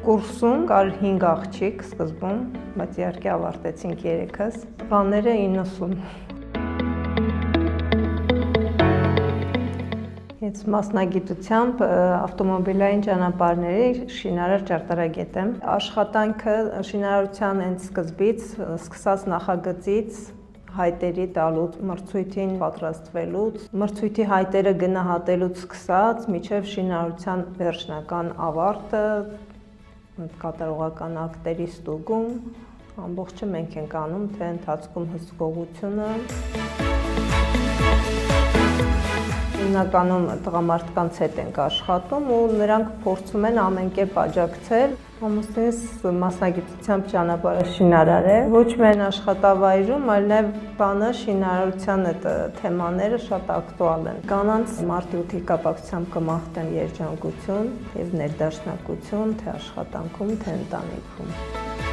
Կուրսում կար 5 աղջիկ սկզբում, բայց իհարկե ավարտեցինք 3-ս, բաները 90։ Ես մասնագիտությամբ ավտոմոբիլային ճանապարհների շինարար ճարտարագետ եմ։ Աշխատանքը շինարարության այն սկզբից, սկսած նախագծից, հայտերի տալուց, մրցույթին պատրաստվելուց, մրցույթի հայտերը գնահատելուց սկսած, մինչև շինարարության վերջնական ավարտը, կատարողական ակտերի ստուգում, ամբողջը մենք ենք անում, թե ընթացքում հսկողությունը։ Հիմնականում տղամարդկանց հետ ենք աշխատում ու նրանք փորձում են ամեն կերպ աջակցել։ Ամուսինս մասնագիտությամբ ճանապարհաշինարար է, ոչ միայն աշխատավայրում, այլ նաև շինարարության այդ թեմաները շատ ակտուալ են։ Կանանց մարտի կապակցությամբ կմաղթեն երջանկություն եւ ներդաշնակություն թե աշխատանքում, թե ընտանիքում։